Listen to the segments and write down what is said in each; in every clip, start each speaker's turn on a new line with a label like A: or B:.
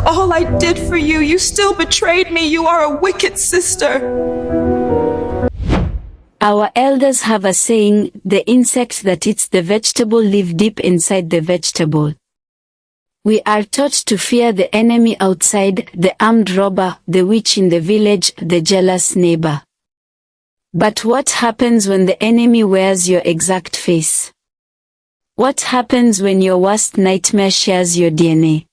A: all I did for you. You still betrayed me. You are a wicked sister.
B: Our elders have a saying, the insect that eats the vegetable lives deep inside the vegetable. We are taught to fear the enemy outside, the armed robber, the witch in the village, the jealous neighbor. But what happens when the enemy wears your exact face? What happens when your worst nightmare shares your DNA?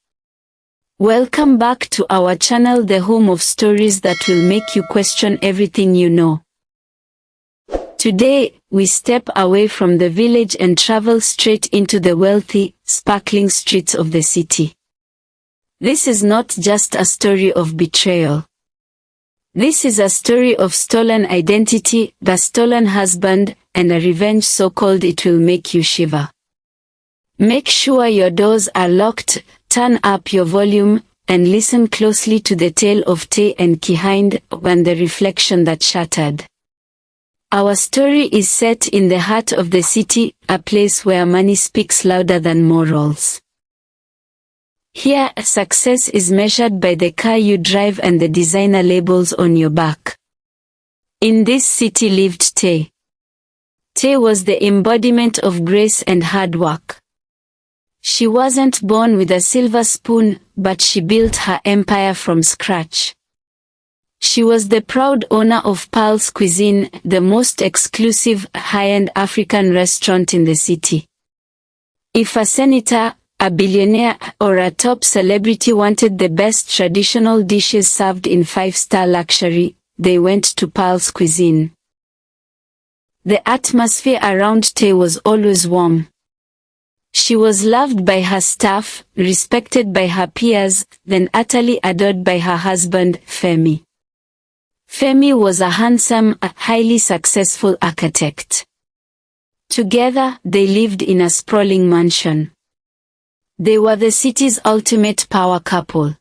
B: Welcome back to our channel, the home of stories that will make you question everything you know. Today, we step away from the village and travel straight into the wealthy, sparkling streets of the city. This is not just a story of betrayal. This is a story of stolen identity, the stolen husband, and a revenge so cold it will make you shiver. Make sure your doors are locked, turn up your volume, and listen closely to the tale of Taiye and Kehinde, and the reflection that shattered. Our story is set in the heart of the city, a place where money speaks louder than morals. Here, success is measured by the car you drive and the designer labels on your back. In this city lived Taiye. Taiye was the embodiment of grace and hard work. She wasn't born with a silver spoon, but she built her empire from scratch. She was the proud owner of Pearl's Cuisine, the most exclusive, high-end African restaurant in the city. If a senator, a billionaire, or a top celebrity wanted the best traditional dishes served in five-star luxury, they went to Pearl's Cuisine. The atmosphere around Taiye was always warm. She was loved by her staff, respected by her peers, then utterly adored by her husband, Femi. Femi was a handsome, highly successful architect. Together, they lived in a sprawling mansion. They were the city's ultimate power couple.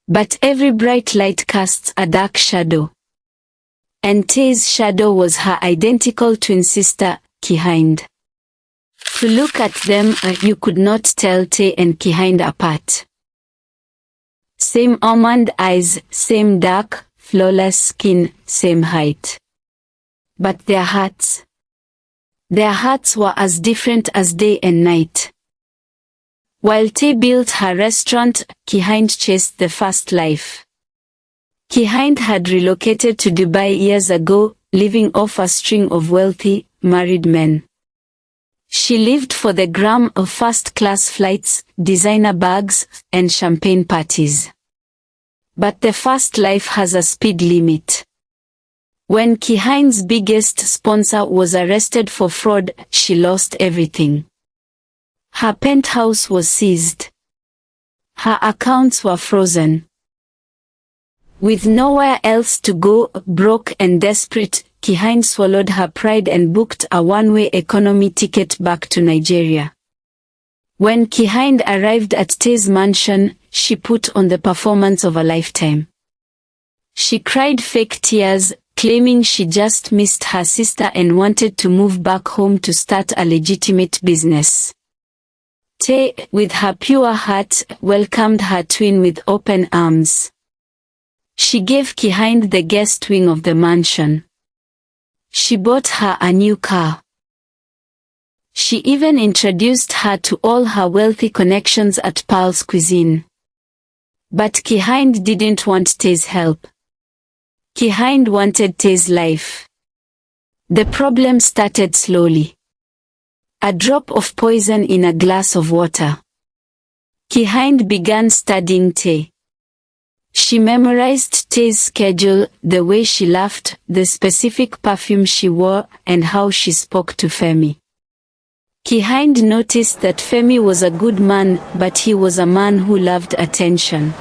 B: But every bright light casts a dark shadow. And Taiye's shadow was her identical twin sister, Kehinde. To look at them, you could not tell Taiye and Kehinde apart. Same almond eyes, same dark, flawless skin, same height. But their hearts were as different as day and night. While Taiye built her restaurant, Kehinde chased the fast life. Kehinde had relocated to Dubai years ago, living off a string of wealthy, married men. She lived for the gram of first-class flights, designer bags, and champagne parties. But the fast life has a speed limit. When Kehinde's biggest sponsor was arrested for fraud, she lost everything. Her penthouse was seized. Her accounts were frozen. With nowhere else to go, broke and desperate, Kehinde swallowed her pride and booked a one-way economy ticket back to Nigeria. When Kehinde arrived at Taiye's mansion, she put on the performance of a lifetime. She cried fake tears, claiming she just missed her sister and wanted to move back home to start a legitimate business. Taiye, with her pure heart, welcomed her twin with open arms. She gave Kehinde the guest wing of the mansion. She bought her a new car. She even introduced her to all her wealthy connections at Pearl's Cuisine. But Kehinde didn't want Taiye's help. Kehinde wanted Taiye's life. The problem started slowly. A drop of poison in a glass of water. Kehinde began studying Taiye. She memorized Taiye's schedule, the way she laughed, the specific perfume she wore, and how she spoke to Femi. Kehinde noticed that Femi was a good man, but he was a man who loved attention.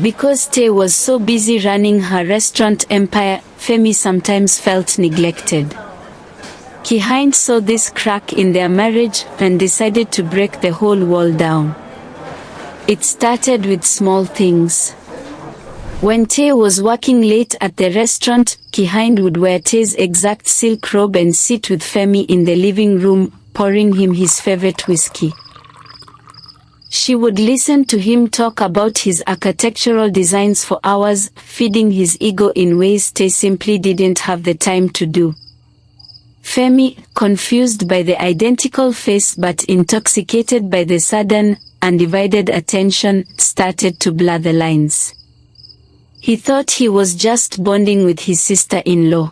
B: Because Taiye was so busy running her restaurant empire, Femi sometimes felt neglected. Kehinde saw this crack in their marriage and decided to break the whole wall down. It started with small things. When Taiye was working late at the restaurant, Kehinde would wear Taiye's exact silk robe and sit with Femi in the living room, pouring him his favorite whiskey. She would listen to him talk about his architectural designs for hours, feeding his ego in ways Taiye simply didn't have the time to do. Femi, confused by the identical face but intoxicated by the sudden, undivided attention, started to blur the lines. He thought he was just bonding with his sister-in-law.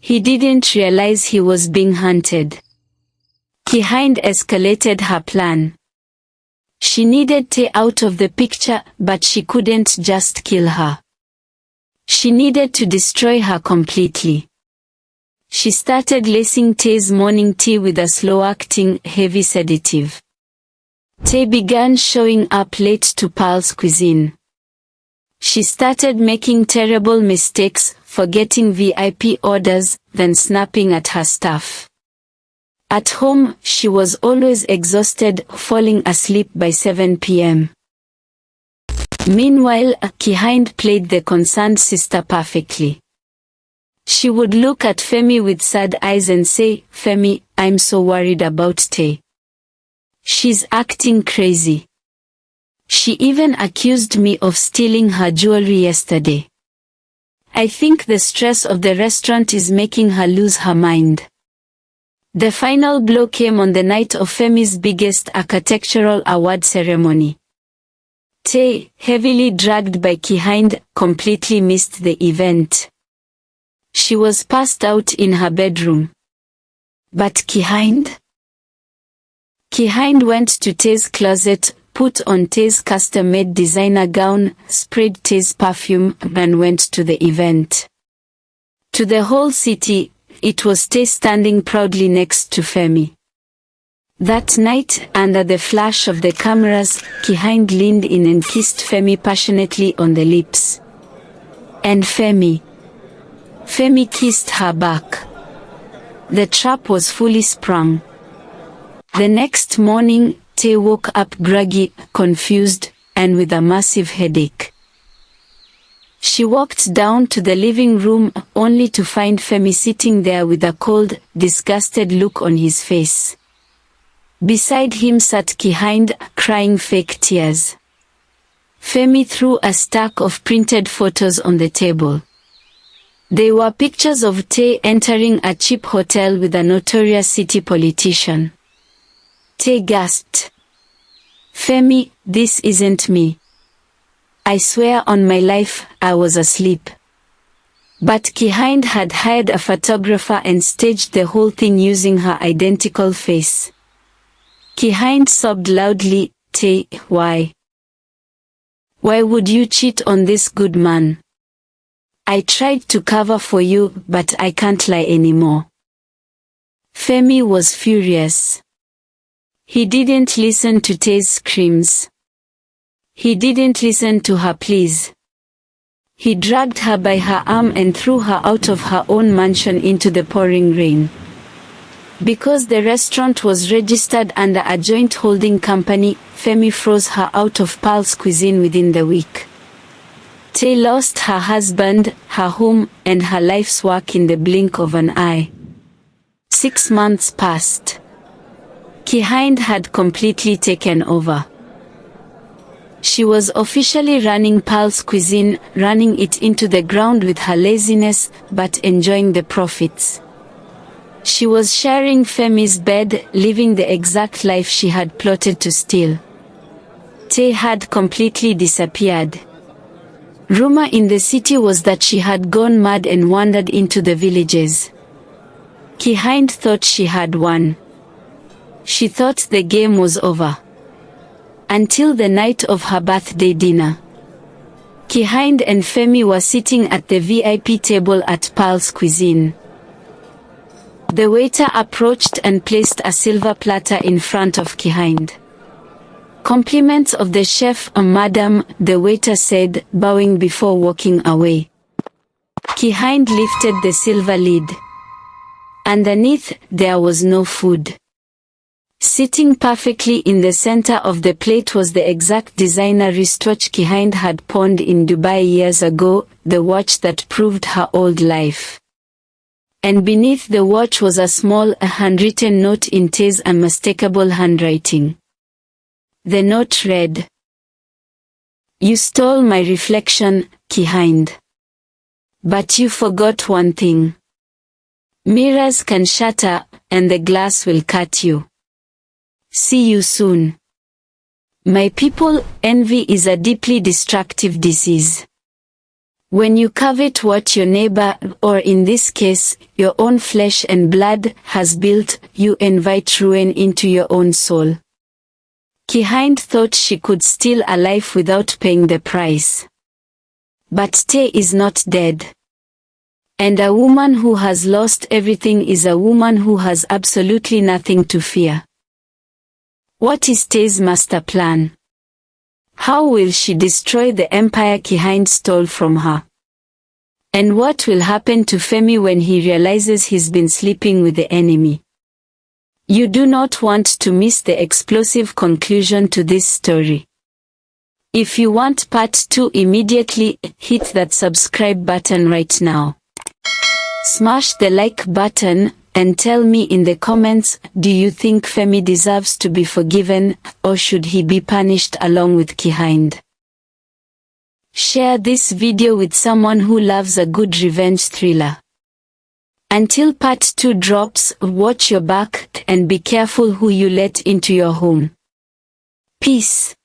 B: He didn't realize he was being hunted. Kehinde escalated her plan. She needed Taiye out of the picture, but she couldn't just kill her. She needed to destroy her completely. She started lacing Taiye's morning tea with a slow-acting, heavy sedative. Taiye began showing up late to Pearl's cuisine. She started making terrible mistakes, forgetting VIP orders, then snapping at her staff. At home, she was always exhausted, falling asleep by 7 p.m. Meanwhile, Kehinde played the concerned sister perfectly. She would look at Femi with sad eyes and say, "Femi, I'm so worried about Taiye. She's acting crazy. She even accused me of stealing her jewelry yesterday. I think the stress of the restaurant is making her lose her mind." The final blow came on the night of Femi's biggest architectural award ceremony. Taiye, heavily dragged by Kehinde, completely missed the event. She was passed out in her bedroom. But Kehinde? Kehinde went to Taiye's closet, put on Taiye's custom-made designer gown, sprayed Taiye's perfume, and went to the event. To the whole city, it was Taiye standing proudly next to Femi. That night, under the flash of the cameras, Kehinde leaned in and kissed Femi passionately on the lips. And Femi kissed her back. The trap was fully sprung. The next morning, Taiye woke up groggy, confused, and with a massive headache. She walked down to the living room, only to find Femi sitting there with a cold, disgusted look on his face. Beside him sat Kehinde, crying fake tears. Femi threw a stack of printed photos on the table. They were pictures of Taiye entering a cheap hotel with a notorious city politician. Taiye gasped. "Femi, this isn't me. I swear on my life, I was asleep." But Kehinde had hired a photographer and staged the whole thing using her identical face. Kehinde sobbed loudly, "Taiye, why? Why would you cheat on this good man? I tried to cover for you, but I can't lie anymore." Femi was furious. He didn't listen to Taiye's screams. He didn't listen to her pleas. He dragged her by her arm and threw her out of her own mansion into the pouring rain. Because the restaurant was registered under a joint holding company, Femi froze her out of Pearl's cuisine within the week. Taiye lost her husband, her home, and her life's work in the blink of an eye. 6 months passed. Kehinde had completely taken over. She was officially running Pearl's cuisine, running it into the ground with her laziness, but enjoying the profits. She was sharing Femi's bed, living the exact life she had plotted to steal. Taiye had completely disappeared. Rumor in the city was that she had gone mad and wandered into the villages. Kehinde thought she had won. She thought the game was over. Until the night of her birthday dinner. Kehinde and Femi were sitting at the VIP table at Pearl's cuisine. The waiter approached and placed a silver platter in front of Kehinde. "Compliments of the chef, madam," the waiter said, bowing before walking away. Kehinde lifted the silver lid. Underneath, there was no food. Sitting perfectly in the center of the plate was the exact designer wristwatch Kehinde had pawned in Dubai years ago, the watch that proved her old life. And beneath the watch was a small, handwritten note in Taiye's unmistakable handwriting. The note read, "You stole my reflection, Kehinde. But you forgot one thing. Mirrors can shatter, and the glass will cut you. See you soon." My people, envy is a deeply destructive disease. When you covet what your neighbor, or in this case, your own flesh and blood, has built, you invite ruin into your own soul. Kehinde thought she could steal a life without paying the price. But Taiye is not dead. And a woman who has lost everything is a woman who has absolutely nothing to fear. What is Taiye's master plan? How will she destroy the empire Kehinde stole from her? And what will happen to Femi when he realizes he's been sleeping with the enemy? You do not want to miss the explosive conclusion to this story. If you want part 2 immediately, hit that subscribe button right now. Smash the like button, and tell me in the comments, do you think Femi deserves to be forgiven, or should he be punished along with Kehinde? Share this video with someone who loves a good revenge thriller. Until part 2 drops, watch your back, and be careful who you let into your home. Peace.